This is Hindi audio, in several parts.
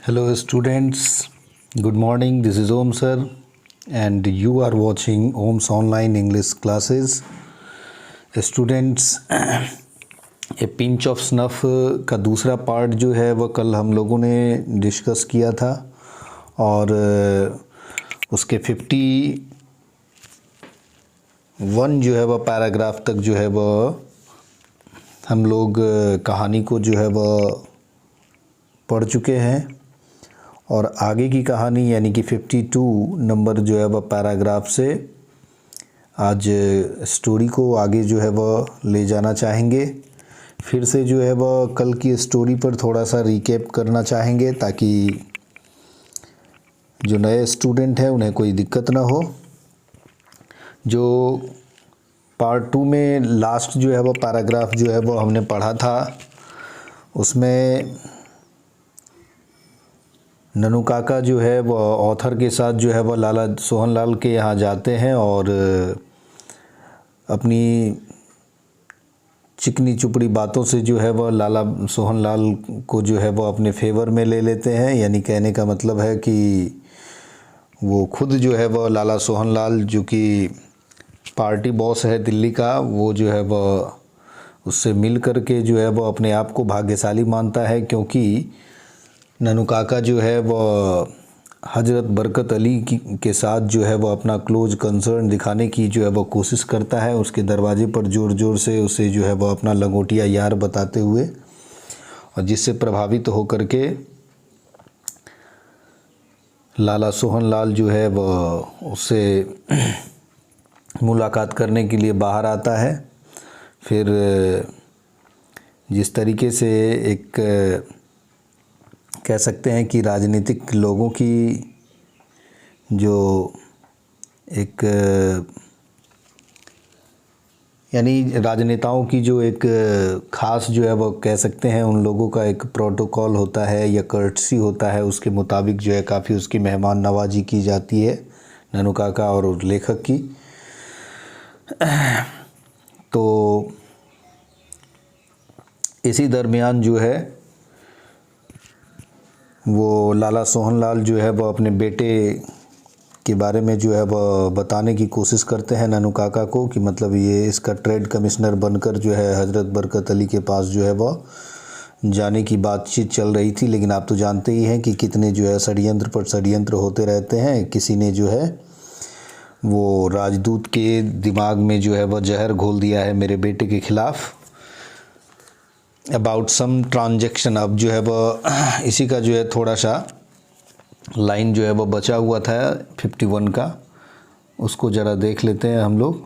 Hello students, good morning. This is Om sir and you are watching Om's online English classes. Students, A pinch of snuff का दूसरा पार्ट जो है वह कल हम लोगों ने डिस्कस किया था और उसके 51 जो है वह पैराग्राफ तक जो है वह हम लोग कहानी को जो है वह पढ़ चुके हैं और आगे की कहानी यानी कि 52 नंबर जो है वह पैराग्राफ से आज स्टोरी को आगे जो है वह ले जाना चाहेंगे। फिर से जो है वह कल की स्टोरी पर थोड़ा सा रिकैप करना चाहेंगे ताकि जो नए स्टूडेंट हैं उन्हें कोई दिक्कत ना हो। जो पार्ट 2 में लास्ट जो है वह पैराग्राफ जो है वह हमने पढ़ा था, उसमें ननू काका जो है वह ऑथर के साथ जो है वह लाला सोहनलाल के यहाँ जाते हैं और अपनी चिकनी चुपड़ी बातों से जो है वह लाला सोहनलाल को जो है वह अपने फेवर में ले लेते हैं। यानी कहने का मतलब है कि वो खुद जो है वह लाला सोहनलाल जो कि पार्टी बॉस है दिल्ली का, वो जो है वह उससे मिल कर के जो है वह अपने आप को भाग्यशाली मानता है, क्योंकि ननू काका जो है वह हजरत बरकत अली के साथ जो है वह अपना क्लोज कंसर्न दिखाने की जो है वह कोशिश करता है, उसके दरवाजे पर ज़ोर ज़ोर से उसे जो है वह अपना लंगोटिया यार बताते हुए, और जिससे प्रभावित होकर के लाला सोहनलाल जो है वह उससे मुलाकात करने के लिए बाहर आता है। फिर जिस तरीके से एक कह सकते हैं कि राजनीतिक लोगों की जो एक यानी राजनेताओं की जो एक ख़ास जो है वो कह सकते हैं उन लोगों का एक प्रोटोकॉल होता है या कर्टसी होता है, उसके मुताबिक जो है काफ़ी उसकी मेहमान नवाजी की जाती है ननू काका और लेखक की। तो इसी दरमियान जो है वो लाला सोहनलाल जो है वह अपने बेटे के बारे में जो है वह बताने की कोशिश करते हैं ननू काका को कि मतलब ये इसका ट्रेड कमिश्नर बनकर जो है हजरत बरकत अली के पास जो है वह जाने की बातचीत चल रही थी। लेकिन आप तो जानते ही हैं कि कितने जो है षड्यंत्र पर षड्यंत्र होते रहते हैं। किसी ने जो है वो राजदूत के दिमाग में जो है वह जहर घोल दिया है मेरे बेटे के ख़िलाफ़ अबाउट सम ट्रांजैक्शन। अब जो है वह इसी का जो है थोड़ा सा लाइन जो है वह बचा हुआ था 51 का, उसको ज़रा देख लेते हैं हम लोग।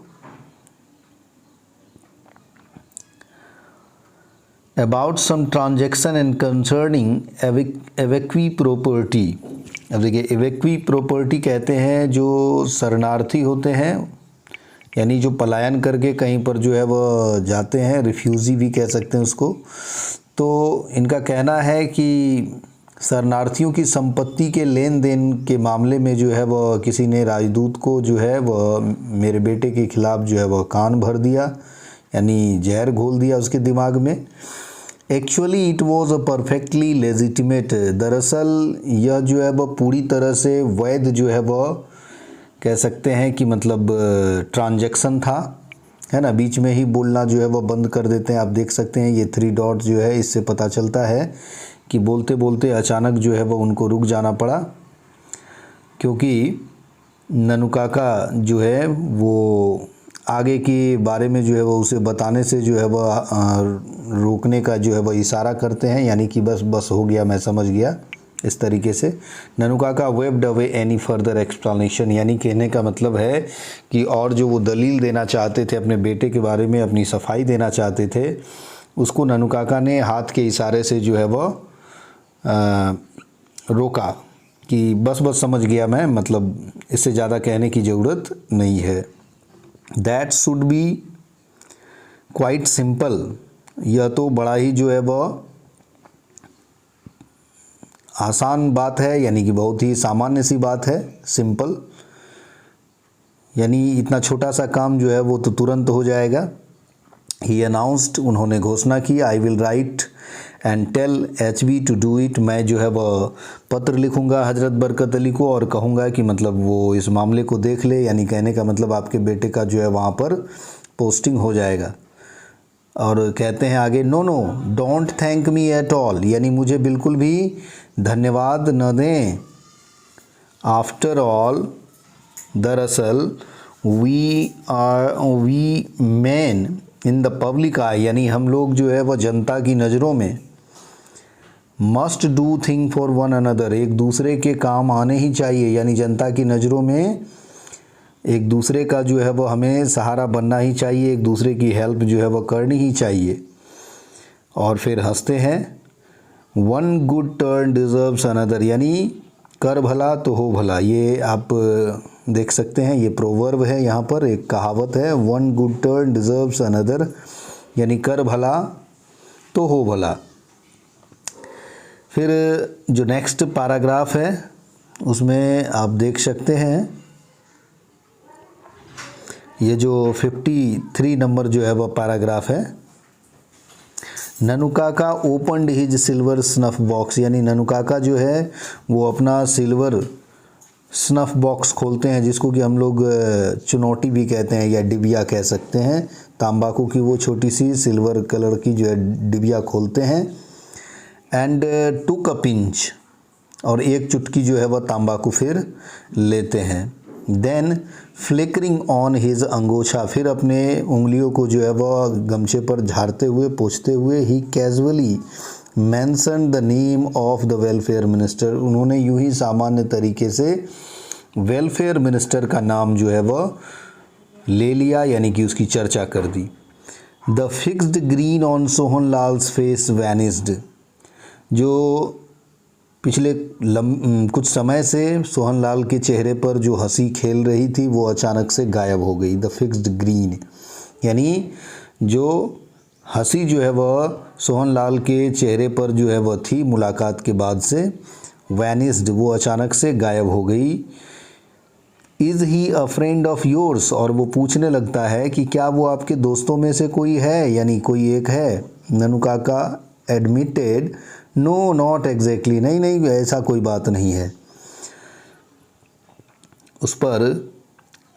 About some transaction and concerning evacuee property. अब देखिए, एवेक्वी प्रॉपर्टी कहते हैं जो शरणार्थी होते हैं, यानी जो पलायन करके कहीं पर जो है वह जाते हैं, रिफ्यूज़ी भी कह सकते हैं उसको। तो इनका कहना है कि शरणार्थियों की संपत्ति के लेन देन के मामले में जो है वह किसी ने राजदूत को जो है वह मेरे बेटे के ख़िलाफ़ जो है वह कान भर दिया, यानी जहर घोल दिया उसके दिमाग में। Actually it was a perfectly legitimate. दरअसल यह जो है वह पूरी तरह से वैध जो है वह कह सकते हैं कि मतलब ट्रांजैक्शन था, है ना। बीच में ही बोलना जो है वह बंद कर देते हैं। आप देख सकते हैं ये 3 डॉट जो है, इससे पता चलता है कि बोलते बोलते अचानक जो है वह उनको रुक जाना पड़ा, क्योंकि ननू काका जो है वो आगे के बारे में जो है वह उसे बताने से जो है वह रोकने का जो है वह इशारा करते हैं, यानी कि बस हो गया, मैं समझ गया, इस तरीके से। ननू काका waived away any further explanation, यानी कहने का मतलब है कि और जो वो दलील देना चाहते थे अपने बेटे के बारे में, अपनी सफाई देना चाहते थे, उसको ननू काका ने हाथ के इशारे से जो है वह रोका कि बस समझ गया मैं, मतलब इससे ज़्यादा कहने की ज़रूरत नहीं है। That should be quite simple. यह तो बड़ा ही जो है वह आसान बात है, यानी कि बहुत ही सामान्य सी बात है, सिंपल, यानी इतना छोटा सा काम जो है वो तो तुरंत हो जाएगा। ही अनाउंस्ड, उन्होंने घोषणा की, I will write and tell HB to do it, मैं जो है वह पत्र लिखूंगा हज़रत बरकत अली को और कहूँगा कि मतलब वो इस मामले को देख ले, यानी कहने का मतलब आपके बेटे का जो है वहाँ पर पोस्टिंग हो जाएगा। और कहते हैं आगे, no no don't thank me at all, यानी मुझे बिल्कुल भी धन्यवाद न दें। आफ्टर ऑल, दरअसल, we man in the public eye, यानी हम लोग जो है वह जनता की नज़रों में must do thing for one another, एक दूसरे के काम आने ही चाहिए, यानी जनता की नज़रों में एक दूसरे का जो है वह हमें सहारा बनना ही चाहिए, एक दूसरे की हेल्प जो है वह करनी ही चाहिए। और फिर हंसते हैं, one good turn deserves another, यानी कर भला तो हो भला, ये आप देख सकते हैं, ये प्रोवर्ब है, यहाँ पर एक कहावत है, one good turn deserves another, यानी कर भला तो हो भला। फिर जो नेक्स्ट पैराग्राफ है उसमें आप देख सकते हैं, ये जो 53 नंबर जो है वह पैराग्राफ है, Nanukaka opened his silver snuff box, यानी ननुकाका जो है वो अपना सिल्वर स्नफ बॉक्स खोलते हैं, जिसको कि हम लोग चुनौती भी कहते हैं या डिबिया कह सकते हैं, तंबाकू की वो छोटी सी सिल्वर कलर की जो है डिबिया खोलते हैं। एंड टुक अ पिंच, और एक चुटकी जो है वह तंबाकू फिर लेते हैं। देन फ्लिकरिंग ऑन हिज अंगोछा, फिर अपने उंगलियों को जो है वह गमछे पर झाड़ते हुए पोंछते हुए, he casually mentioned the name of the welfare minister, उन्होंने यूं ही सामान्य तरीके से वेलफेयर मिनिस्टर का नाम जो है वह ले लिया, यानी कि उसकी चर्चा कर दी। The fixed grin on Sohan Lal's face vanished, जो पिछले कुछ समय से सोहन लाल के चेहरे पर जो हंसी खेल रही थी वो अचानक से गायब हो गई। द फिक्स्ड ग्रीन, यानी जो हंसी जो है वह सोहन लाल के चेहरे पर जो है वह थी मुलाकात के बाद से, वैनिस्ड, वो अचानक से गायब हो गई। Is he a friend of yours, और वो पूछने लगता है कि क्या वो आपके दोस्तों में से कोई है, यानी कोई एक है। ननुकाका एडमिटेड, नो नॉट एग्जैक्टली, नहीं नहीं ऐसा कोई बात नहीं है। उस पर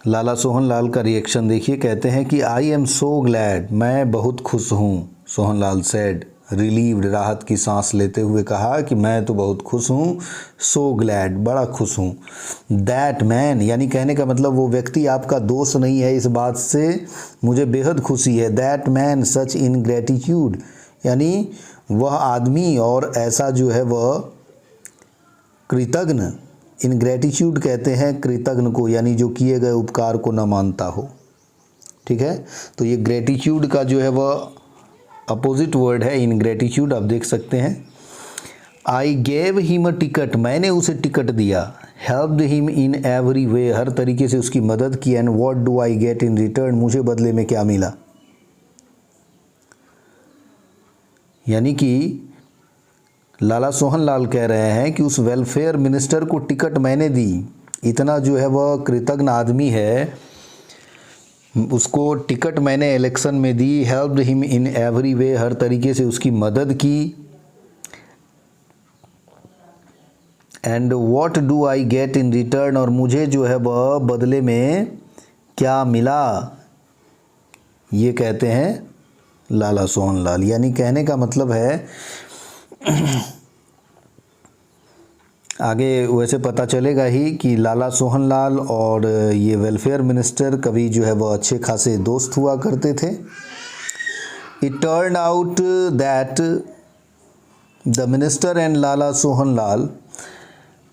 लाला सोहन लाल का रिएक्शन देखिए, कहते हैं कि आई एम सो ग्लैड, मैं बहुत खुश हूँ। सोहन लाल सेड, रिलीव्ड, राहत की सांस लेते हुए कहा कि मैं तो बहुत खुश हूँ। सो ग्लैड, बड़ा खुश हूँ। दैट मैन, यानी कहने का मतलब वो व्यक्ति आपका दोस्त नहीं है, इस बात से मुझे बेहद खुशी है। That man such in gratitude, यानी वह आदमी और ऐसा जो है वह कृतज्ञ, इन ग्रेटिट्यूड कहते हैं कृतज्ञ को, यानी जो किए गए उपकार को न मानता हो। ठीक है, तो ये ग्रेटिट्यूड का जो है वह अपोजिट वर्ड है इन ग्रेटिट्यूड, आप देख सकते हैं। I gave him a ticket, मैंने उसे टिकट दिया। Helped him in every way, हर तरीके से उसकी मदद की। And what do I get in return, मुझे बदले में क्या मिला, यानी कि लाला सोहन लाल कह रहे हैं कि उस वेलफेयर मिनिस्टर को टिकट मैंने दी, इतना जो है वह कृतज्ञ आदमी है, उसको टिकट मैंने इलेक्शन में दी। Helped him in every way, हर तरीके से उसकी मदद की। And what do I get in return, और मुझे जो है वह बदले में क्या मिला, ये कहते हैं लाला सोहन लाल। यानी कहने का मतलब है आगे वैसे पता चलेगा ही कि लाला सोहन लाल और ये वेलफेयर मिनिस्टर कभी जो है वह अच्छे खासे दोस्त हुआ करते थे। It turned out that the minister and Lala Sohan Lal,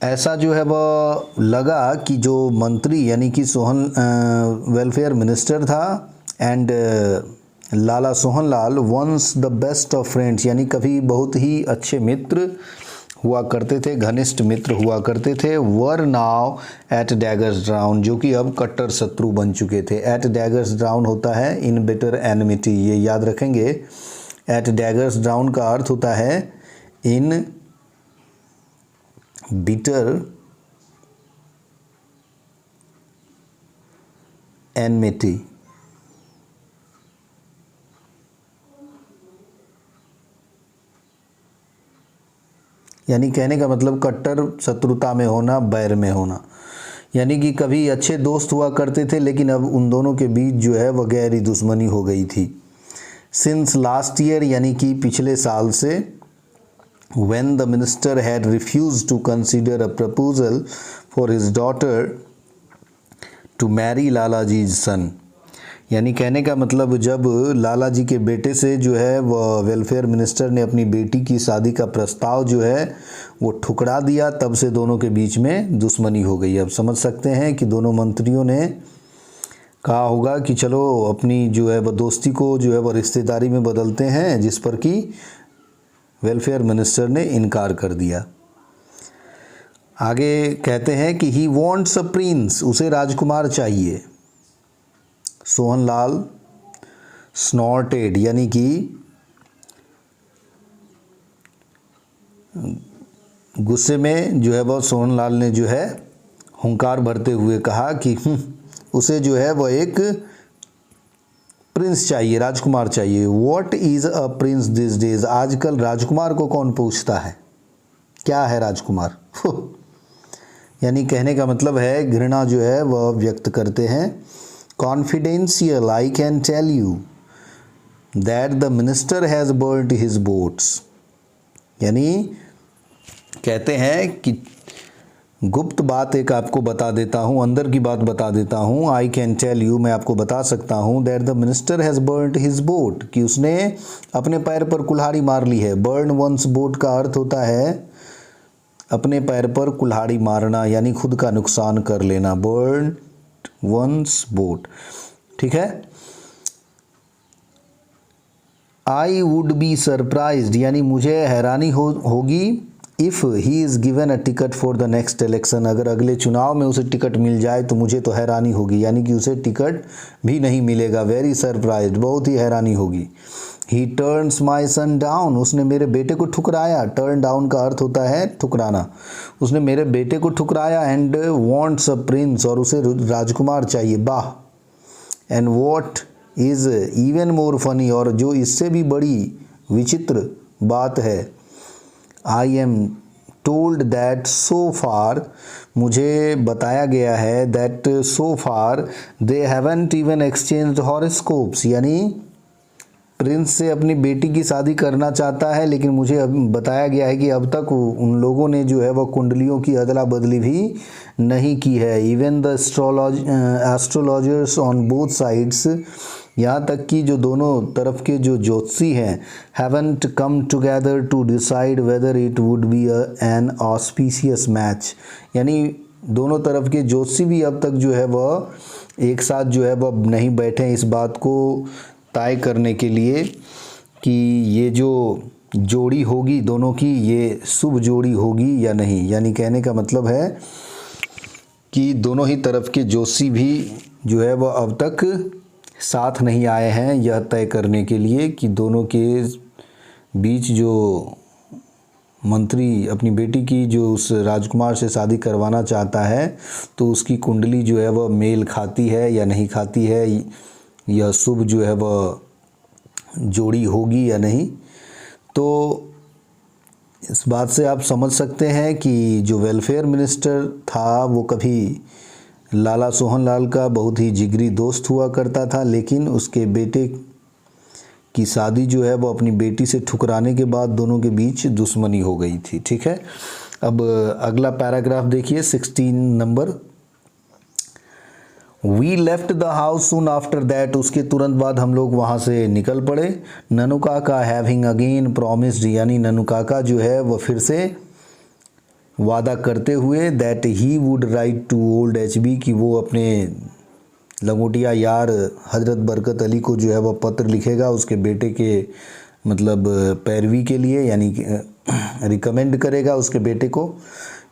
ऐसा जो है वह लगा कि जो मंत्री यानी कि सोहन वेलफेयर मिनिस्टर था and Lala Sohan Lal once the best of friends, यानी कभी बहुत ही अच्छे मित्र हुआ करते थे, घनिष्ठ मित्र हुआ करते थे। Were now at daggers drown, जो कि अब कट्टर शत्रु बन चुके थे। एट डैगर्स ड्राउन होता है इन बिटर एनिमिटी, ये याद रखेंगे। एट डैगर्स ड्राउन का अर्थ होता है इन बिटर एनमिटी। यानी कहने का मतलब कट्टर शत्रुता में होना, बैर में होना। यानी कि कभी अच्छे दोस्त हुआ करते थे लेकिन अब उन दोनों के बीच जो है वह गहरी दुश्मनी हो गई थी। सिंस लास्ट ईयर यानी कि पिछले साल से, when the minister had refused to consider a proposal for his daughter to marry लालाजी's son। यानी कहने का मतलब जब लाला जी के बेटे से जो है वह वेलफेयर मिनिस्टर ने अपनी बेटी की शादी का प्रस्ताव जो है वो ठुकरा दिया, तब से दोनों के बीच में दुश्मनी हो गई। अब समझ सकते हैं कि दोनों मंत्रियों ने कहा होगा कि चलो अपनी जो है वह दोस्ती को जो है वह रिश्तेदारी में बदलते हैं, जिस पर कि वेलफेयर मिनिस्टर ने इनकार कर दिया। आगे कहते हैं कि ही वॉन्ट्स अ प्रिंस, उसे राजकुमार चाहिए। सोहनलाल स्नॉर्टेड यानी कि गुस्से में जो है वह सोहनलाल ने जो है हुंकार भरते हुए कहा कि उसे जो है वह एक प्रिंस चाहिए, राजकुमार चाहिए। What is a prince this days, आजकल राजकुमार को कौन पूछता है, क्या है राजकुमार। यानी कहने का मतलब है घृणा जो है वह व्यक्त करते हैं। Confidential, I can tell you that the minister has burned his boats. यानी कहते हैं कि गुप्त बात एक आपको बता देता हूँ, अंदर की बात बता देता हूँ। आई कैन टेल यू, मैं आपको बता सकता हूँ, that the minister has burned his boat, कि उसने अपने पैर पर कुल्हाड़ी मार ली है। बर्न वंस बोट का अर्थ होता है अपने पैर पर कुल्हाड़ी मारना, यानी खुद का नुकसान कर लेना। बर्न वंस बोट, ठीक है। आई वुड बी सरप्राइज्ड, यानी मुझे हैरानी होगी if he is given a ticket for the next election, अगर अगले चुनाव में उसे टिकट मिल जाए तो मुझे तो हैरानी होगी, यानी कि उसे टिकट भी नहीं मिलेगा। वेरी सरप्राइज्ड, बहुत ही हैरानी होगी। ही टर्न्स माई सन डाउन, उसने मेरे बेटे को ठुकराया। टर्न डाउन का अर्थ होता है ठुकराना। उसने मेरे बेटे को ठुकराया। एंड वॉन्ट्स अ प्रिंस, और उसे राजकुमार चाहिए। वाह। And what is even more funny, और जो इससे भी बड़ी विचित्र बात है, I am told that so far, मुझे बताया गया है, that so far they haven't even exchanged horoscopes, यानी प्रिंस से अपनी बेटी की शादी करना चाहता है, लेकिन मुझे अब बताया गया है कि अब तक उन लोगों ने जो है वह कुंडलियों की अदला बदली भी नहीं की है। Even the astrologers on both sides, यहाँ तक कि जो दोनों तरफ के जो ज्योतिषी हैं, haven't come together to decide whether it would be an auspicious match, यानी दोनों तरफ के ज्योतिषी भी अब तक जो है वह एक साथ जो है वह नहीं बैठे इस बात को तय करने के लिए कि ये जो जोड़ी होगी दोनों की, ये शुभ जोड़ी होगी या नहीं। यानी कहने का मतलब है कि दोनों ही तरफ के ज्योतिषी भी जो है वह अब तक साथ नहीं आए हैं यह तय करने के लिए कि दोनों के बीच जो मंत्री अपनी बेटी की जो उस राजकुमार से शादी करवाना चाहता है तो उसकी कुंडली जो है वह मेल खाती है या नहीं खाती है, यह शुभ जो है वह जोड़ी होगी या नहीं। तो इस बात से आप समझ सकते हैं कि जो वेलफेयर मिनिस्टर था वो कभी लाला सोहनलाल का बहुत ही जिगरी दोस्त हुआ करता था, लेकिन उसके बेटे की शादी जो है वो अपनी बेटी से ठुकराने के बाद दोनों के बीच दुश्मनी हो गई थी। ठीक है, अब अगला पैराग्राफ देखिए 16 नंबर। We left the house soon after that, उसके तुरंत बाद हम लोग वहाँ से निकल पड़े। ननू काका हैविंग अगेन प्रॉमिस्ड, यानी ननू काका जो है वह फिर से वादा करते हुए that he would write to old H B, कि वो अपने लंगोटिया यार हजरत बरकत अली को जो है वह पत्र लिखेगा उसके बेटे के मतलब पैरवी के लिए, यानी रिकमेंड करेगा उसके बेटे को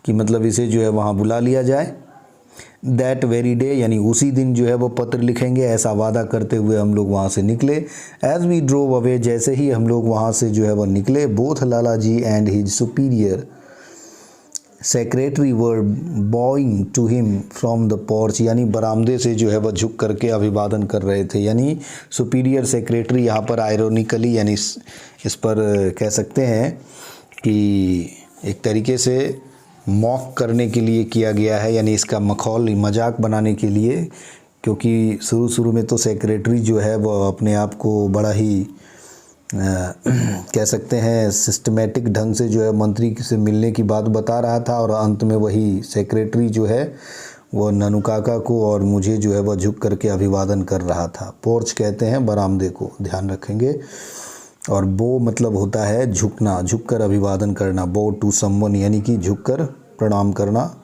कि मतलब इसे जो है वहाँ बुला लिया जाए। दैट वेरी डे, यानी उसी दिन जो है वो पत्र लिखेंगे, ऐसा वादा करते हुए हम लोग वहाँ से निकले। एज वी ड्रोव अवे, जैसे ही हम लोग वहाँ से जो है वो निकले, both Lala ji and his superior secretary were bowing to him from the porch, यानी बरामदे से जो है वह झुक करके अभिवादन कर रहे थे। यानी सुपीरियर सेक्रेटरी यहाँ पर आयरोनिकली, यानी इस पर कह सकते हैं कि एक तरीके से मॉक करने के लिए किया गया है, यानी इसका मखौल मजाक बनाने के लिए, क्योंकि शुरू में तो सेक्रेटरी जो है वो अपने आप को बड़ा ही कह सकते हैं सिस्टमेटिक ढंग से जो है मंत्री से मिलने की बात बता रहा था, और अंत में वही सेक्रेटरी जो है वो ननुकाका को और मुझे जो है वह झुक करके अभिवादन कर रहा था। पोर्च कहते हैं बरामदे को, ध्यान रखेंगे। और बो मतलब होता है झुकना, झुककर अभिवादन करना। बो टू समवन यानी कि झुककर प्रणाम करना।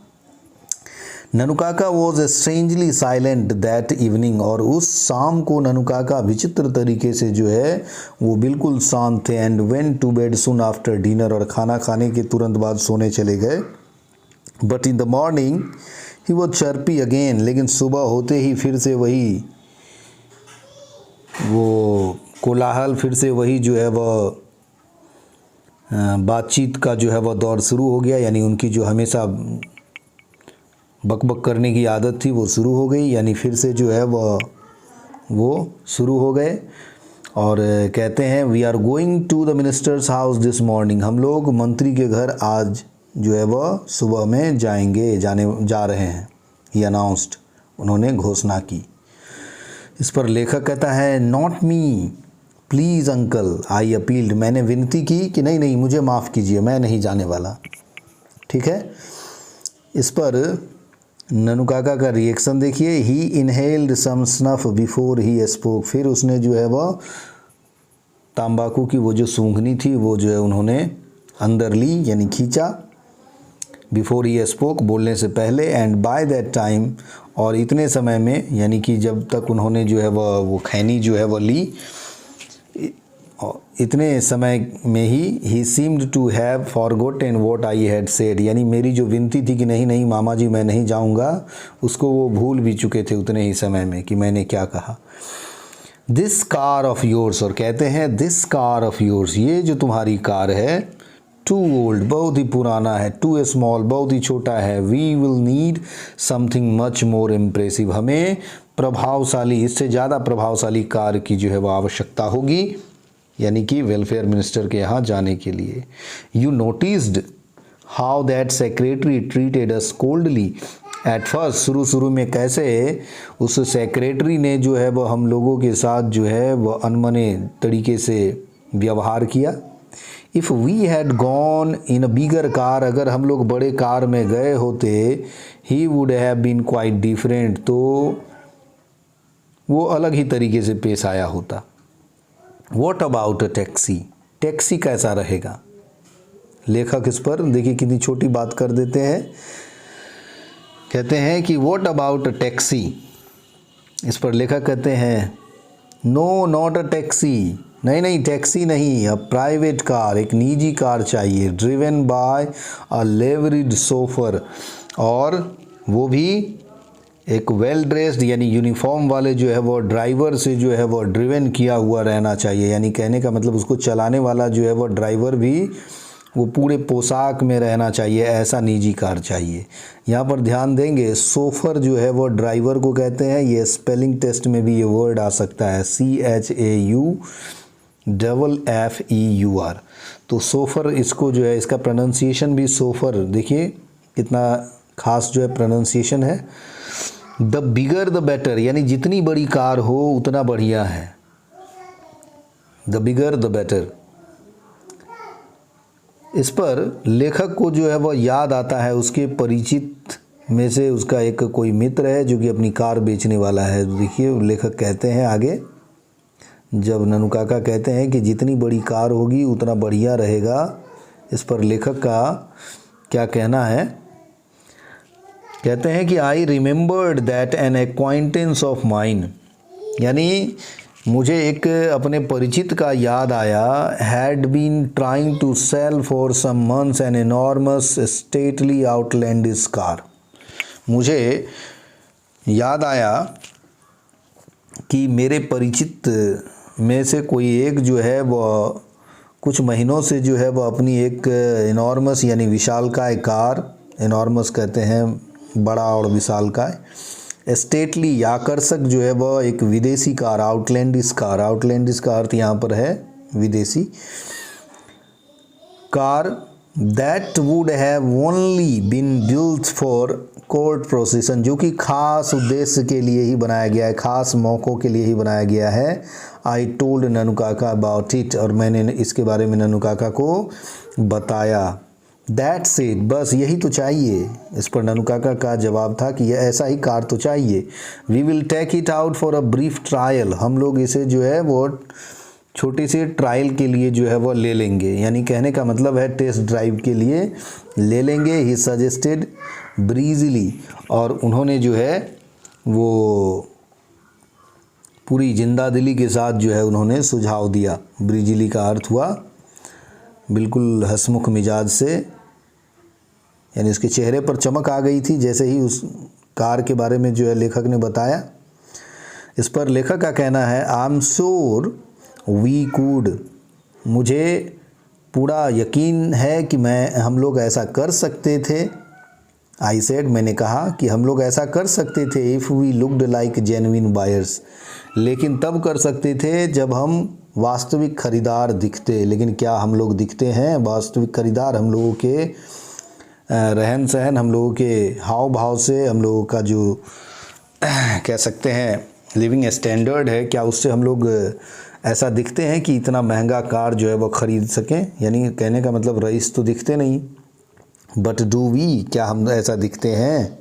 Nanukaka was strangely silent that evening, और उस शाम को ननुकाका विचित्र तरीके से जो है वो बिल्कुल शांत थे। And went to bed soon after dinner, और खाना खाने के तुरंत बाद सोने चले गए। But in the morning he was chirpy again, लेकिन सुबह होते ही फिर से वही वो कोलाहल, फिर से वही जो है वह बातचीत का जो है वह दौर शुरू हो गया। यानी उनकी जो हमेशा बकबक करने की आदत थी वो शुरू हो गई, यानी फिर से जो है वो शुरू हो गए। और कहते हैं we are going to the minister's house this morning, हम लोग मंत्री के घर आज जो है वह सुबह में जा रहे हैं। ही अनाउंस्ड, उन्होंने घोषणा की। इस पर लेखक कहता है not me please uncle I appealed, मैंने विनती की कि नहीं मुझे माफ़ कीजिए, मैं नहीं जाने वाला। ठीक है। इस पर ननुकाका का रिएक्शन देखिए। He inhaled some snuff before he spoke, फिर उसने जो है वह तंबाकू की वो जो सूंघनी थी वो जो है उन्होंने अंदर ली, यानी खींचा। बिफोर ही स्पोक, बोलने से पहले। एंड बाय दैट टाइम, और इतने समय में, यानी कि जब तक उन्होंने जो है वो खैनी जो है वह ली, इतने समय में he seemed to have forgotten what I had said, यानी मेरी जो विनती थी कि नहीं मामा जी मैं नहीं जाऊंगा, उसको वो भूल भी चुके थे उतने ही समय में कि मैंने क्या कहा। दिस कार ऑफ योर्स, और कहते हैं दिस कार ऑफ योर्स, ये जो तुम्हारी कार है, टू ओल्ड बहुत ही पुराना है, टू स्मॉल बहुत ही छोटा है, we will need something much more impressive, हमें प्रभावशाली, इससे ज़्यादा प्रभावशाली कार की जो है वह आवश्यकता होगी, यानी कि वेलफेयर मिनिस्टर के यहाँ जाने के लिए। You noticed how that secretary treated us coldly at first, शुरू में कैसे उस सेक्रेटरी ने जो है वह हम लोगों के साथ जो है वह अनमने तरीके से व्यवहार किया। If we had gone in a bigger car, अगर हम लोग बड़े कार में गए होते, he would have been quite different, तो वो अलग ही तरीके से पेश आया होता। What about a taxi, taxi कैसा रहेगा। लेखक इस पर देखिए कितनी छोटी बात कर देते हैं। कहते हैं कि वॉट अबाउट अ टैक्सी, इस पर लेखक कहते हैं नो नॉट अ टैक्सी, नहीं टैक्सी नहीं, अ प्राइवेट कार, एक निजी कार चाहिए, ड्रिवन बाय अ लेवरिड सोफर, और वो भी एक वेल ड्रेस्ड यानी यूनिफॉर्म वाले जो है वो ड्राइवर से जो है वो ड्रिवन किया हुआ रहना चाहिए। यानी कहने का मतलब उसको चलाने वाला जो है वो ड्राइवर भी वो पूरे पोशाक में रहना चाहिए, ऐसा निजी कार चाहिए। यहाँ पर ध्यान देंगे सोफर जो है वो ड्राइवर को कहते हैं, ये स्पेलिंग टेस्ट में भी ये वर्ड आ सकता है, CHAUFFEUR, तो सोफर इसको जो है इसका प्रोनाउंसिएशन भी सोफर, देखिए कितना खास जो है प्रोनाउंसिएशन है। द बिगर द बेटर, यानी जितनी बड़ी कार हो उतना बढ़िया है, द बिगर द बेटर। इस पर लेखक को जो है वह याद आता है उसके परिचित में से उसका एक कोई मित्र है जो कि अपनी कार बेचने वाला है। देखिए लेखक कहते हैं आगे, जब ननुकाका कहते हैं कि जितनी बड़ी कार होगी उतना बढ़िया रहेगा, इस पर लेखक का क्या कहना है। कहते हैं कि I remembered that an acquaintance of mine, यानी मुझे एक अपने परिचित का याद आया, had been trying to sell for some months an enormous stately outlandish car. मुझे याद आया कि मेरे परिचित में से कोई एक जो है वह कुछ महीनों से जो है वह अपनी एक एनॉर्मस यानी विशालकाय कार, एनॉर्मस कहते हैं बड़ा और विशालकाय, स्टेटली आकर्षक जो है वह एक विदेशी कार, आउटलैंडिश कार, आउटलैंडिश का अर्थ यहाँ पर है विदेशी car that would have only been built for court procession, जो कि खास उद्देश्य के लिए ही बनाया गया है, खास मौक़ों के लिए ही बनाया गया है। आई टोल्ड ननुकाका अबाउट इट, और मैंने इसके बारे में ननुकाका को बताया। दैट्स इट, बस यही तो चाहिए। इस पर ननुकाका का जवाब था कि यह ऐसा ही कार तो चाहिए। We will take it out for a brief trial, हम लोग इसे जो है वो छोटी सी ट्रायल के लिए जो है वो ले लेंगे, यानी कहने का मतलब है टेस्ट ड्राइव के लिए ले लेंगे। ही सजेस्टेड ब्रीजली, और उन्होंने जो है वो पूरी जिंदादिली के साथ जो है उन्होंने सुझाव दिया। ब्रीजली का अर्थ हुआ बिल्कुल हंसमुख मिजाज से, यानी उसके चेहरे पर चमक आ गई थी जैसे ही उस कार के बारे में जो है लेखक ने बताया। इस पर लेखक का कहना है, I am sure we could, मुझे पूरा यकीन है कि हम लोग ऐसा कर सकते थे। आई सेड, मैंने कहा कि हम लोग ऐसा कर सकते थे। If we looked like genuine buyers, लेकिन तब कर सकते थे जब हम वास्तविक खरीदार दिखते। लेकिन क्या हम लोग दिखते हैं वास्तविक खरीदार? हम लोगों के रहन सहन, हम लोगों के हाव भाव से, हम लोगों का जो कह सकते हैं लिविंग स्टैंडर्ड है, क्या उससे हम लोग ऐसा दिखते हैं कि इतना महंगा कार जो है वो ख़रीद सकें? यानी कहने का मतलब रईस तो दिखते नहीं, बट डू वी, क्या हम ऐसा दिखते हैं?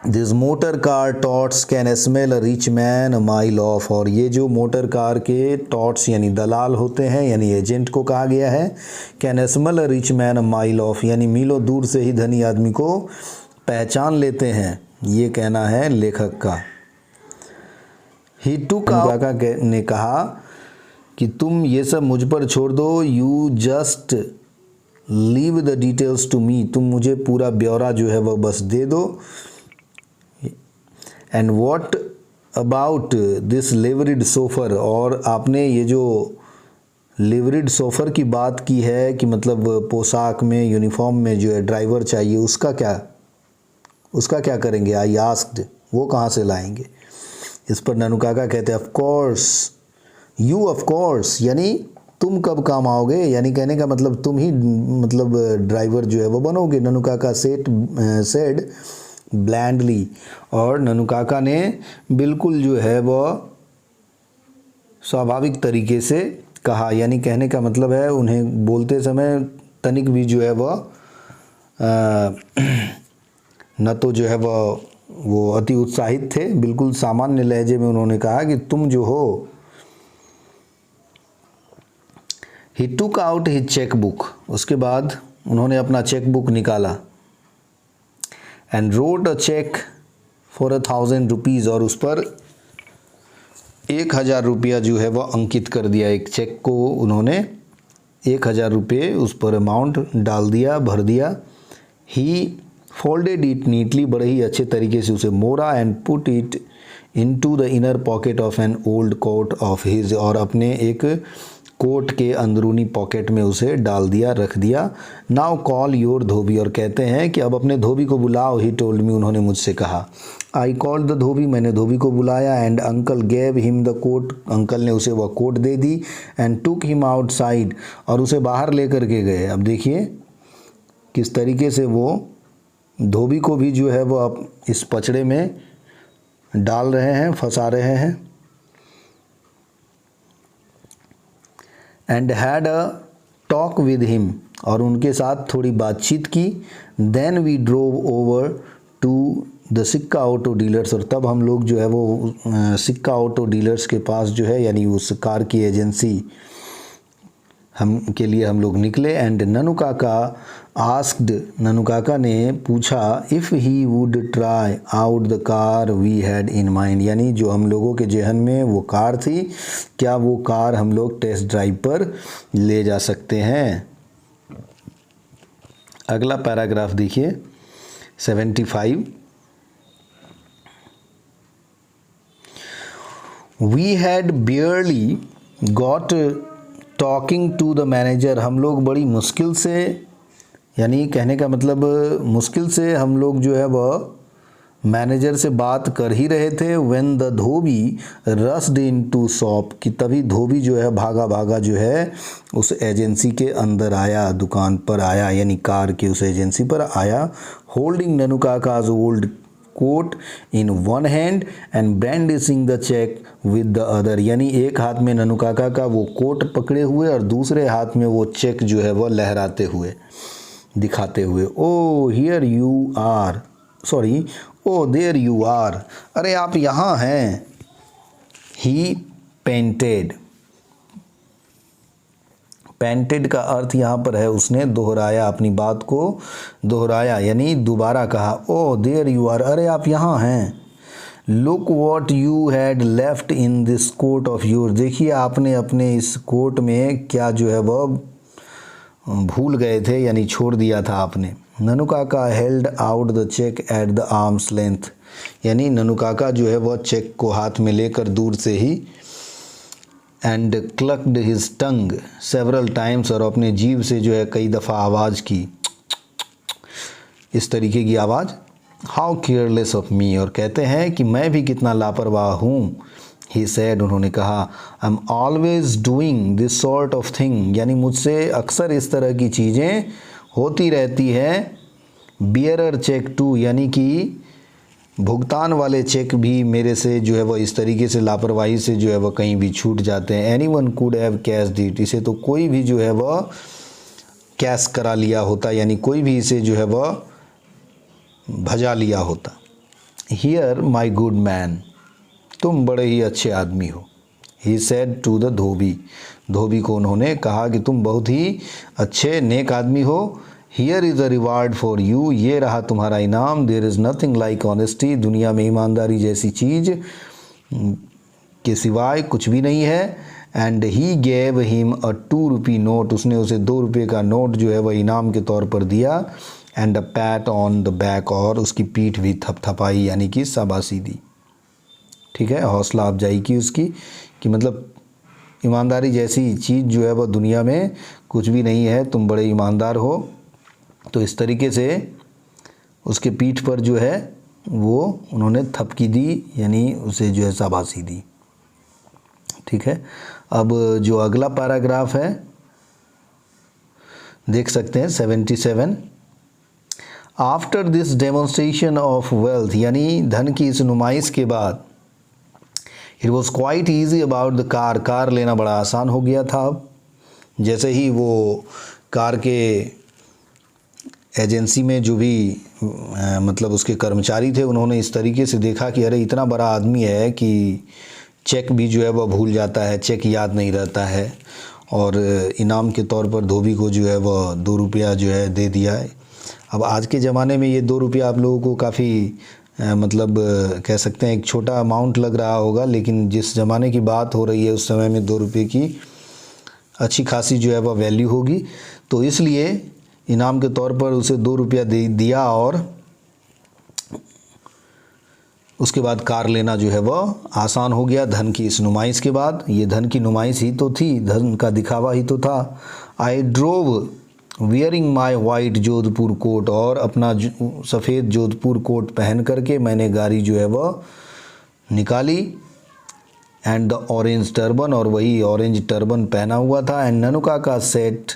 This motor car touts can smell a rich man a mile off, और ये जो मोटर कार के टॉट्स यानी दलाल होते हैं, यानी एजेंट को कहा गया है, can smell a rich man a mile of, यानी मीलों दूर से ही धनी आदमी को पहचान लेते हैं। ये कहना है लेखक का। ही टुक काका ने कहा कि तुम ये सब मुझ पर छोड़ दो, you just leave the details to me, तुम मुझे पूरा ब्यौरा जो है वह बस दे दो। And what about this liveried chauffeur, और आपने ये जो लिवरिड सोफर की बात की है कि मतलब पोशाक में, यूनिफॉर्म में जो है ड्राइवर चाहिए, उसका क्या करेंगे? आई आस्क्ड, वो कहाँ से लाएंगे? इस पर ननुकाका कहते हैं, of course you, of course, यानी तुम कब काम आओगे? यानी कहने का मतलब तुम ही मतलब ड्राइवर जो है वो बनोगे। ननुकाका सेड ब्लैंडली, और ननुकाका ने बिल्कुल जो है वह स्वाभाविक तरीके से कहा, यानी कहने का मतलब है उन्हें बोलते समय तनिक भी जो है वह न तो जो है वो अति उत्साहित थे, बिल्कुल सामान्य लहजे में उन्होंने कहा कि तुम जो हो। He took out his cheque book, उसके बाद उन्होंने अपना चेक बुक निकाला। And wrote a cheque for 1000 rupees, और उस पर 1000 रुपया जो है वह अंकित कर दिया। एक चेक को उन्होंने 1000 रुपये उस पर अमाउंट डाल दिया, भर दिया। ही फोल्डेड इट नीटली, बड़े ही अच्छे तरीके से उसे मोड़ा। And put it into the inner pocket of an old coat of his, और अपने एक कोट के अंदरूनी पॉकेट में उसे डाल दिया, रख दिया। नाउ कॉल योर धोबी, और कहते हैं कि अब अपने धोबी को बुलाओ। ही टोल्ड मी, उन्होंने मुझसे कहा। आई कॉल्ड द धोबी, मैंने धोबी को बुलाया। And uncle gave him the coat, uncle ने उसे वह कोट दे दी। एंड टुक हिम आउटसाइड, और उसे बाहर लेकर के गए। अब देखिए किस तरीके से वो धोबी को भी जो है वो अब इस पचड़े में डाल रहे हैं, फंसा रहे हैं। And had a talk with him, और उनके साथ थोड़ी बातचीत की। Then we drove over to the Sikka auto dealers, और तब हम लोग जो है वो सिक्का ऑटो डीलर्स के पास जो है, यानी उस कार की एजेंसी के लिए हम लोग निकले। एंड ननुकाका आस्क्ड, ननुकाका ने पूछा, if he would try out the car we had in mind, यानी जो हम लोगों के जहन में वो कार थी, क्या वो कार हम लोग टेस्ट ड्राइव पर ले जा सकते हैं? अगला पैराग्राफ देखिए 75। We had barely got talking to the manager, हम लोग बड़ी मुश्किल से, यानी कहने का मतलब मुश्किल से हम लोग जो है वह मैनेजर से बात कर ही रहे थे, when the dhobi rushed into shop, कि तभी धोबी जो है भागा भागा जो है उस एजेंसी के अंदर आया, दुकान पर आया, यानी कार के उस एजेंसी पर आया, holding Nanukaka's old coat in one hand and brandishing the cheque with the other, यानी एक हाथ में ननुकाका का वो कोट पकड़े हुए और दूसरे हाथ में वो चेक जो है वो लहराते हुए दिखाते हुए। Oh here you are, sorry, oh there you are, अरे आप यहाँ हैं। ही पेंटेड, पेंटेड का अर्थ यहाँ पर है उसने दोहराया, अपनी बात को दोहराया, यानी दोबारा कहा। ओ देयर यू आर, अरे आप यहाँ हैं। Look what you had left in this coat of yours, देखिए आपने अपने इस कोट में क्या जो है वह भूल गए थे, यानी छोड़ दिया था आपने। Nanukaka held out the cheque at the arm's length, यानी ननुकाका जो है वह चेक को हाथ में लेकर दूर से ही, and clucked his tongue several times, और अपने जीभ से जो है कई दफ़ा आवाज़ की, इस तरीके की आवाज़। हाउ केयरलेस ऑफ मी, और कहते हैं कि मैं भी कितना लापरवाह हूँ। ही सेड, उन्होंने कहा, I am always doing this sort of thing, यानी मुझसे अक्सर इस तरह की चीज़ें होती रहती है। बियरर चेक टू, यानी कि भुगतान वाले चेक भी मेरे से जो है वह इस तरीके से लापरवाही से जो है वह कहीं भी छूट जाते हैं। Anyone could have cached it, इसे तो कोई भी जो है वह कैश करा लिया होता, यानी कोई भी इसे जो है वह भजा लिया होता। हियर माई गुड मैन, तुम बड़े ही अच्छे आदमी हो। ही सेड टू द धोबी, धोबी को उन्होंने कहा कि तुम बहुत ही अच्छे नेक आदमी हो। Here is a reward for you, ये रहा तुम्हारा इनाम। There is nothing like honesty, दुनिया में ईमानदारी जैसी चीज़ के सिवाय कुछ भी नहीं है। And he gave him a 2 rupee note, उसने उसे 2 रुपये का नोट जो है वह इनाम के तौर पर दिया। And a PAT on the back, और उसकी पीठ भी थपथपाई, यानी कि शाबाशी दी। ठीक है, हौसला अफजाई की उसकी, कि मतलब ईमानदारी जैसी चीज़ जो है वह दुनिया में कुछ भी नहीं है, तुम बड़े ईमानदार हो। तो इस तरीके से उसके पीठ पर जो है वो उन्होंने थपकी दी, यानी उसे जो है शाबाशी दी। ठीक है, अब जो अगला पैराग्राफ है देख सकते हैं 77। After this demonstration of wealth, यानी धन की इस नुमाइश के बाद, it was quite easy about the car, car लेना बड़ा आसान हो गया था। अब जैसे ही वो कार के एजेंसी में जो भी मतलब उसके कर्मचारी थे, उन्होंने इस तरीके से देखा कि अरे इतना बड़ा आदमी है कि चेक भी जो है वह भूल जाता है, चेक याद नहीं रहता है, और इनाम के तौर पर धोबी को जो है वह 2 रुपया जो है दे दिया है। अब आज के ज़माने में ये 2 रुपया आप लोगों को काफ़ी मतलब कह सकते हैं एक छोटा अमाउंट लग रहा होगा, लेकिन जिस ज़माने की बात हो रही है उस समय में 2 रुपये की अच्छी खासी जो है वह वैल्यू होगी। तो इसलिए इनाम के तौर पर उसे 2 रुपया दे दिया, और उसके बाद कार लेना जो है वह आसान हो गया धन की इस नुमाइश के बाद। ये धन की नुमाइश ही तो थी, धन का दिखावा ही तो था। I drove wearing my white Jodhpur coat, और अपना सफ़ेद जोधपुर कोट पहन करके मैंने गाड़ी जो है वह निकाली। एंड द ऑरेंज टर्बन, और वही ऑरेंज टर्बन पहना हुआ था। And Nanukaka sat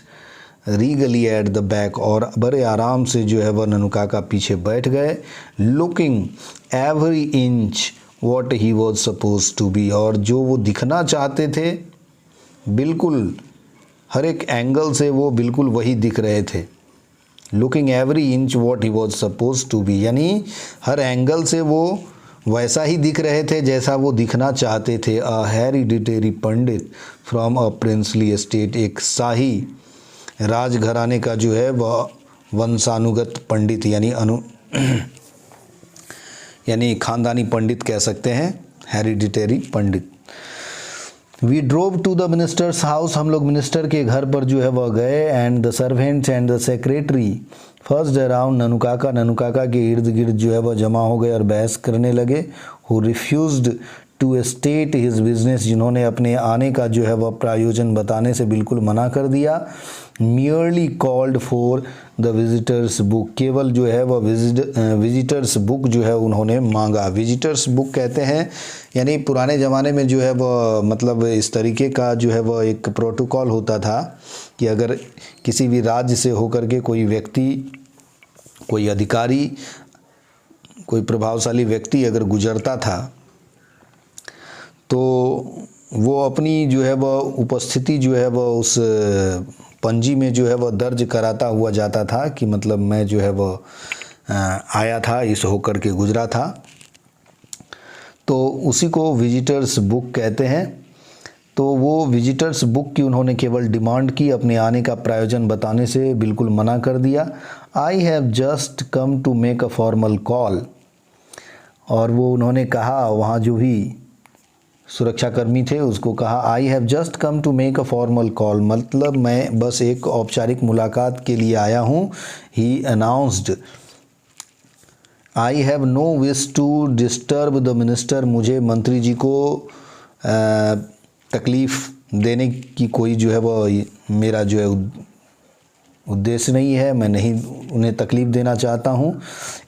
regally at the back, और बड़े आराम से जो है वह ननुकाका पीछे बैठ गए। Looking every inch what he was suppose to be, और जो वो दिखना चाहते थे बिल्कुल हर एक एंगल से वो बिल्कुल वही दिख रहे थे। Looking every inch what he was suppose to be, यानी हर एंगल से वो वैसा ही दिख रहे थे जैसा वो दिखना चाहते थे। अ hereditary Pandit from a princely estate, एक शाही राजघराने का जो है वह वंशानुगत पंडित, यानी खानदानी पंडित कह सकते हैं, hereditary pandit. We drove to the minister's house, हम लोग मिनिस्टर के घर पर जो है वह गए। And the servants and the secretary fussed around Nanukaka, Nanukaka के इर्द गिर्द जो है वह जमा हो गए और बहस करने लगे। Who refused to state his business, जिन्होंने अपने आने का जो है वह प्रायोजन बताने से बिल्कुल मना कर दिया। merely called for the visitors book, केवल जो है वह विजिटर्स बुक जो है उन्होंने मांगा। विजिटर्स बुक कहते हैं यानी पुराने ज़माने में जो है वह मतलब इस तरीके का जो है वह एक प्रोटोकॉल होता था कि अगर किसी भी राज्य से होकर के कोई व्यक्ति, कोई अधिकारी, कोई प्रभावशाली व्यक्ति अगर गुजरता था तो वो अपनी जो है वह उपस्थिति जो है वह उस पंजी में जो है वह दर्ज कराता हुआ जाता था कि मतलब मैं जो है वह आया था, इस होकर के गुजरा था। तो उसी को विजिटर्स बुक कहते हैं। तो वो विजिटर्स बुक की उन्होंने केवल डिमांड की, अपने आने का प्रयोजन बताने से बिल्कुल मना कर दिया। I have just come to make a formal call, और वो उन्होंने कहा, वहाँ जो भी सुरक्षाकर्मी थे उसको कहा, I have just come to make a formal call, मतलब मैं बस एक औपचारिक मुलाकात के लिए आया हूँ। He announced, I have no wish to disturb the minister, मुझे मंत्री जी को तकलीफ़ देने की कोई जो है वह मेरा जो है उद्देश्य नहीं है, मैं नहीं उन्हें तकलीफ़ देना चाहता हूँ।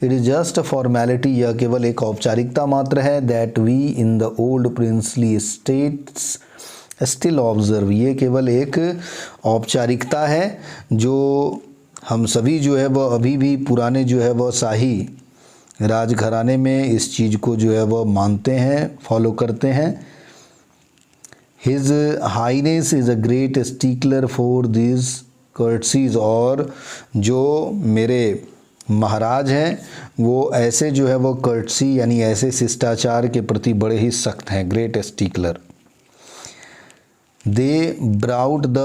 It is just a formality, यह केवल एक औपचारिकता मात्र है। That we in the old princely states still observe, ये केवल एक औपचारिकता है जो हम सभी जो है वह अभी भी पुराने जो है वह शाही राजघराने में इस चीज़ को जो है वह मानते हैं, फॉलो करते हैं। His highness is a great stickler for this courtesies, और जो मेरे महाराज हैं वो ऐसे जो है वो कर्टसी यानी ऐसे शिष्टाचार के प्रति बड़े ही सख्त हैं, great stickler. They brought the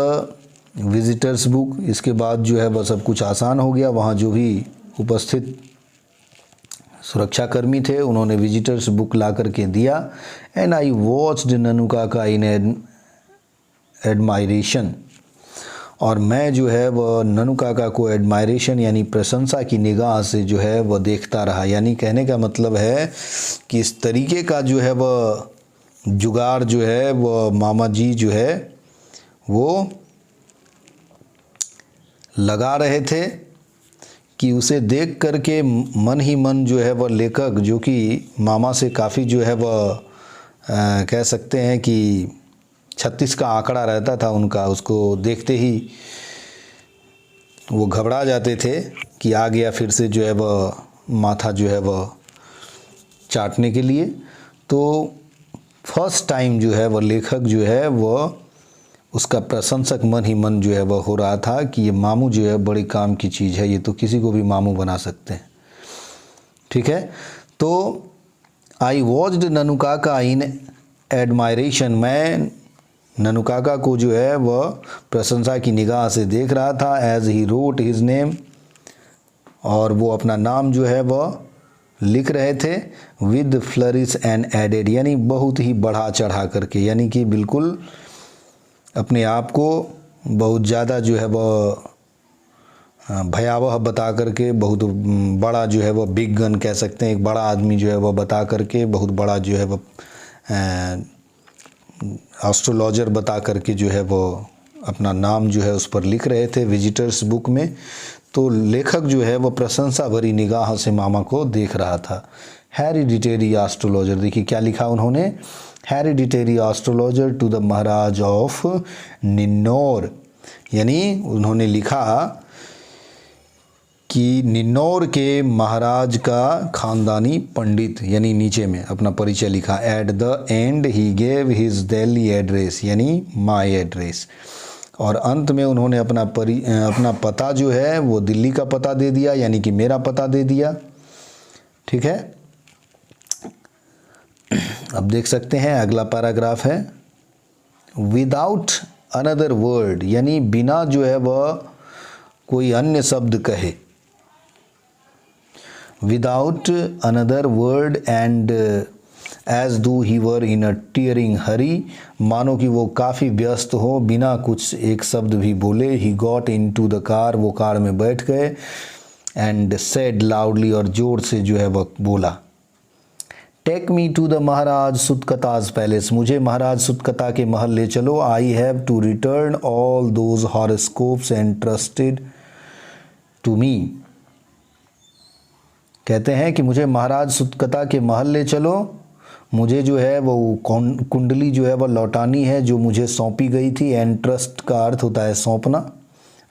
visitors book, इसके बाद जो है वह सब कुछ आसान हो गया। वहाँ जो भी उपस्थित सुरक्षाकर्मी थे उन्होंने विजिटर्स बुक ला करके दिया। And I watched Nanukaka in admiration, और मैं जो है वह ननुकाका को एडमायरेशन यानी प्रशंसा की निगाह से जो है वह देखता रहा। यानी कहने का मतलब है कि इस तरीके का जो है वह जुगाड़ जो है वह मामा जी जो है वो लगा रहे थे कि उसे देख करके मन ही मन जो है वह लेखक, जो कि मामा से काफ़ी जो है वह कह सकते हैं कि 36 का आंकड़ा रहता था उनका, उसको देखते ही वो घबरा जाते थे कि आ गया फिर से जो है वह माथा जो है वह चाटने के लिए। तो फर्स्ट टाइम जो है वह लेखक जो है वह उसका प्रशंसक मन ही मन जो है वह हो रहा था कि ये मामू जो है बड़ी काम की चीज़ है, ये तो किसी को भी मामू बना सकते हैं। ठीक है, तो आई वॉच्ड ननुकाका इन एडमायरेशन, मैं ननुकाका को जो है वह प्रशंसा की निगाह से देख रहा था। As he wrote his name, और वो अपना नाम जो है वह लिख रहे थे। विद फ्लरिश एंड एडेड, यानी बहुत ही बढ़ा चढ़ा करके, यानी कि बिल्कुल अपने आप को बहुत ज़्यादा जो है वह भयावह बता करके, बहुत बड़ा जो है वह बिग गन कह सकते हैं, एक बड़ा आदमी जो है वह बता करके, बहुत बड़ा जो है वह एस्ट्रोलॉजर बता करके जो है वो अपना नाम जो है उस पर लिख रहे थे विजिटर्स बुक में। तो लेखक जो है वो प्रशंसा भरी निगाह से मामा को देख रहा था। हेरिडिटेरी एस्ट्रोलॉजर, देखिए क्या लिखा उन्होंने, hereditary astrologer to the Maharaj of Ninnaur, यानी उन्होंने लिखा कि निन्नौर के महाराज का खानदानी पंडित, यानी नीचे में अपना परिचय लिखा। At the and he gave his Delhi address, यानी माय एड्रेस, और अंत में उन्होंने अपना पता जो है वो दिल्ली का पता दे दिया, यानी कि मेरा पता दे दिया। ठीक है, अब देख सकते हैं अगला पैराग्राफ है, विदाउट अनदर वर्ड, यानी बिना जो है वह कोई अन्य शब्द कहे। Without another word and as though he were in a tearing hurry, मानो कि वो काफ़ी व्यस्त हो, बिना कुछ एक शब्द भी बोले। He got into the car, वो कार में बैठ गए। एंड सेड लाउडली, और ज़ोर से जो है वह बोला, take me to the Maharaj Sutakta's palace, मुझे महाराज सुतकता के महल ले चलो। I have to return all those horoscopes entrusted to me. कहते हैं कि मुझे महाराज सुतकता के महल ले चलो, मुझे जो है वो कुंडली जो है वो लौटानी है जो मुझे सौंपी गई थी। एंट्रस्ट का अर्थ होता है सौंपना।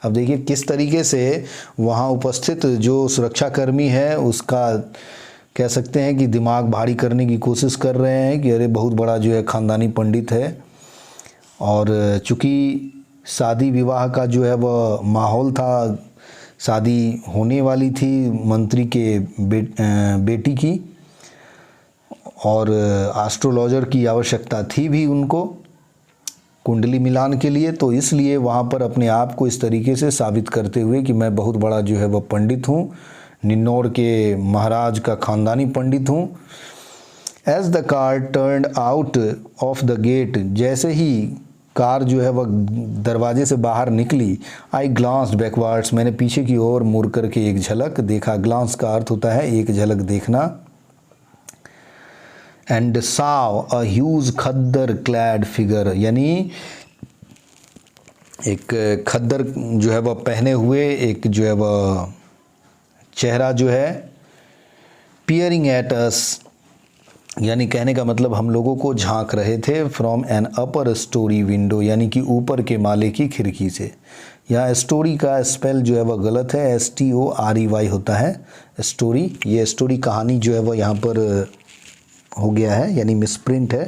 अब देखिए किस तरीके से वहाँ उपस्थित जो सुरक्षाकर्मी है उसका कह सकते हैं कि दिमाग भारी करने की कोशिश कर रहे हैं कि अरे बहुत बड़ा जो है ख़ानदानी पंडित है। और चूँकि शादी विवाह का जो है वह माहौल था, शादी होने वाली थी मंत्री के बेटी की, और एस्ट्रोलॉजर की आवश्यकता थी भी उनको कुंडली मिलान के लिए। तो इसलिए वहाँ पर अपने आप को इस तरीके से साबित करते हुए कि मैं बहुत बड़ा जो है वह पंडित हूँ, निन्नौर के महाराज का ख़ानदानी पंडित हूँ। As the car turned out of the gate, जैसे ही कार जो है वह दरवाजे से बाहर निकली, आई ग्लांस्ड बैकवर्ड्स, मैंने पीछे की ओर मुड़ करके एक झलक देखा। ग्लांस का अर्थ होता है एक झलक देखना। And Sao a huge khaddar clad figure, यानी एक खद्दर जो है वह पहने हुए एक जो है वह चेहरा जो है, पियरिंग एट अस, यानी कहने का मतलब हम लोगों को झांक रहे थे। From an upper story window, यानी कि ऊपर के माले की खिड़की से। यहाँ स्टोरी का स्पेल जो है वह गलत है, STORY होता है स्टोरी। ये स्टोरी कहानी जो है वह यहाँ पर हो गया है, यानी मिसप्रिंट है।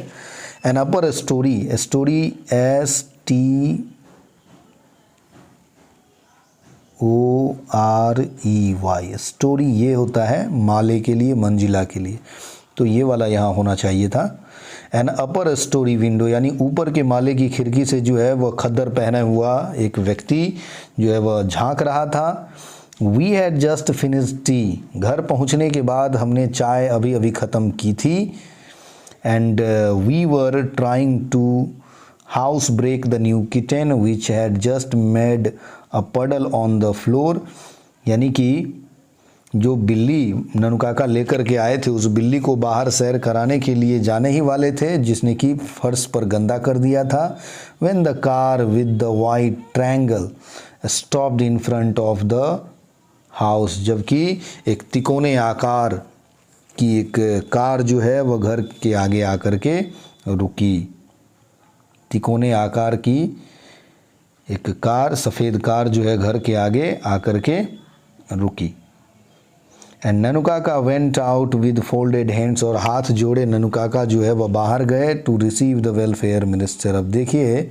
An upper story, story STOREY, story ये होता है माले के लिए, मंजिला के लिए, तो ये वाला यहाँ होना चाहिए था। एन अपर स्टोरी विंडो, यानी ऊपर के माले की खिड़की से जो है वह खद्दर पहना हुआ एक व्यक्ति जो है वह झांक रहा था। We had just finished tea, घर पहुँचने के बाद हमने चाय अभी अभी ख़त्म की थी। And we were trying to house break the new kitten which had just made a puddle on the floor, यानी कि जो बिल्ली ननुकाका लेकर के आए थे उस बिल्ली को बाहर सैर कराने के लिए जाने ही वाले थे, जिसने कि फर्श पर गंदा कर दिया था। When the car with the white triangle stopped in front of the house, जबकि एक तिकोने आकार की एक कार जो है वह घर के आगे आकर के रुकी। तिकोने आकार की एक कार, सफ़ेद कार जो है घर के आगे आकर के रुकी। And Nanukaka went out with folded hands, और हाथ जोड़े ननुकाका जो है वह बाहर गए to receive the welfare minister. अब देखिए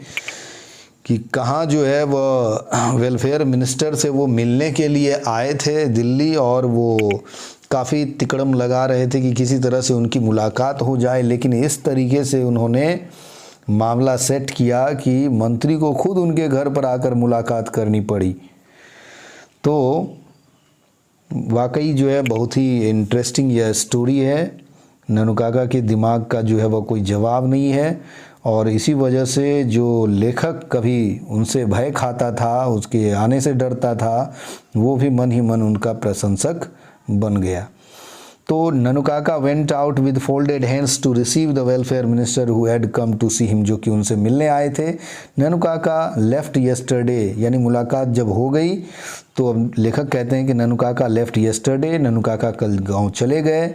कि कहाँ जो है वह वेलफेयर मिनिस्टर से वो मिलने के लिए आए थे दिल्ली, और वो काफ़ी तिकड़म लगा रहे थे कि किसी तरह से उनकी मुलाकात हो जाए। लेकिन इस तरीके से उन्होंने मामला सेट किया कि मंत्री को खुद उनके घर पर आकर मुलाकात करनी पड़ी। तो वाकई जो है बहुत ही इंटरेस्टिंग यह स्टोरी है। ननुकाका के दिमाग का जो है वह कोई जवाब नहीं है, और इसी वजह से जो लेखक कभी उनसे भय खाता था, उसके आने से डरता था, वो भी मन ही मन उनका प्रशंसक बन गया। तो Nanukaka went out with folded hands to receive the welfare minister who had come to see him, जो कि उनसे मिलने आए थे। ननुकाका लेफ्ट यस्टरडे, यानी मुलाकात जब हो गई तो अब लेखक कहते हैं कि ननुकाका लेफ्ट यस्टरडे, ननुकाका कल गांव चले गए।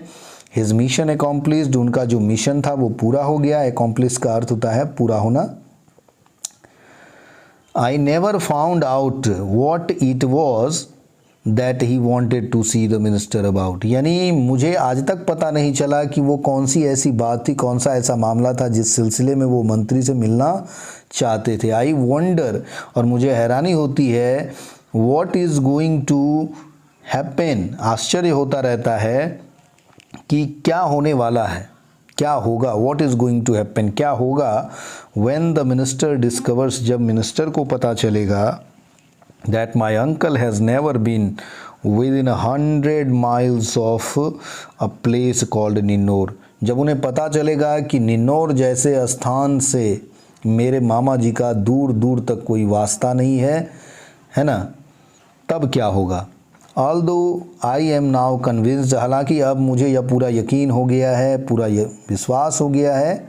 हिज मिशन अकॉम्प्लिश्ड, उनका जो मिशन था वो पूरा हो गया। अकॉम्प्लिश का अर्थ होता है पूरा होना। I never found out what it was that he wanted to see the minister about, यानी मुझे आज तक पता नहीं चला कि वो कौन सी ऐसी बात थी, कौन सा ऐसा मामला था जिस सिलसिले में वो मंत्री से मिलना चाहते थे। आई वंडर, और मुझे हैरानी होती है, what is going to happen, आश्चर्य होता रहता है कि क्या होने वाला है, क्या होगा। What is going to happen, क्या होगा। व्हेन द मिनिस्टर डिस्कवर्स, जब मिनिस्टर को पता चलेगा that my uncle has never been within 100 miles of a place called निन्नौर, जब उन्हें पता चलेगा कि निन्नौर जैसे स्थान से मेरे मामा जी का दूर दूर तक कोई वास्ता नहीं है, है ना, तब क्या होगा। Although I am now convinced, हालांकि अब मुझे यह पूरा यकीन हो गया है, पूरा विश्वास हो गया है,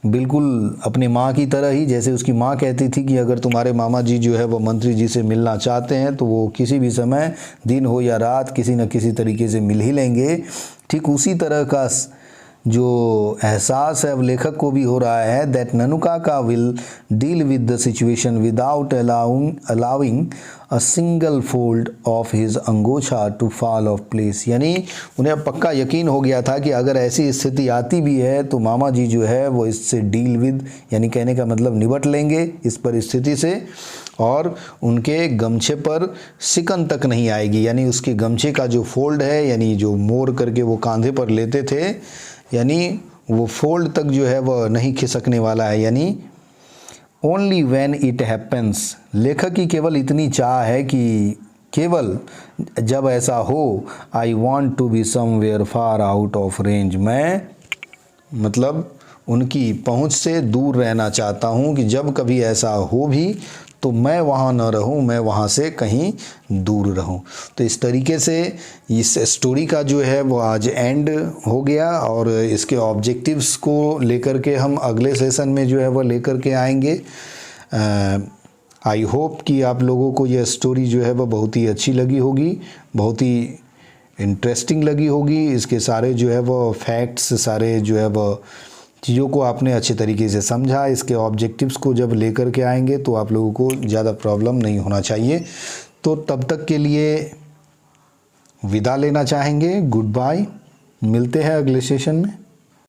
बिल्कुल अपनी माँ की तरह ही, जैसे उसकी माँ कहती थी कि अगर तुम्हारे मामा जी जो है वो मंत्री जी से मिलना चाहते हैं तो वो किसी भी समय, दिन हो या रात, किसी न किसी तरीके से मिल ही लेंगे। ठीक उसी तरह का जो एहसास है अब लेखक को भी हो रहा है, that Nanukaka will deal with the situation without allowing a single fold of his angocha to fall off place. यानी उन्हें अब पक्का यकीन हो गया था कि अगर ऐसी स्थिति आती भी है तो मामा जी जो है वो इससे डील विद, यानी कहने का मतलब निपट लेंगे इस परिस्थिति से, और उनके गमछे पर सिकन तक नहीं आएगी, यानी उसके गमछे का जो फोल्ड है, यानी जो मोड़ करके वो कांधे पर लेते थे, यानी वो फोल्ड तक जो है वह नहीं खिसकने वाला है। यानी ओनली व्हेन इट हैपन्स, लेखक की केवल इतनी चाह है कि केवल जब ऐसा हो, I want to be somewhere far out of range, मैं मतलब उनकी पहुंच से दूर रहना चाहता हूं कि जब कभी ऐसा हो भी तो मैं वहाँ न रहूँ, मैं वहाँ से कहीं दूर रहूँ। तो इस तरीके से इस स्टोरी का जो है वो आज एंड हो गया, और इसके ऑब्जेक्टिव्स को लेकर के हम अगले सेशन में जो है वो लेकर के आएंगे। आई होप कि आप लोगों को यह स्टोरी जो है वो बहुत ही अच्छी लगी होगी, बहुत ही इंटरेस्टिंग लगी होगी। इसके सारे जो है वो फैक्ट्स, सारे जो है वो चीज़ों को आपने अच्छे तरीके से समझा। इसके ऑब्जेक्टिव्स को जब लेकर के आएंगे तो आप लोगों को ज़्यादा प्रॉब्लम नहीं होना चाहिए। तो तब तक के लिए विदा लेना चाहेंगे, गुड बाय, मिलते हैं अगले सेशन में।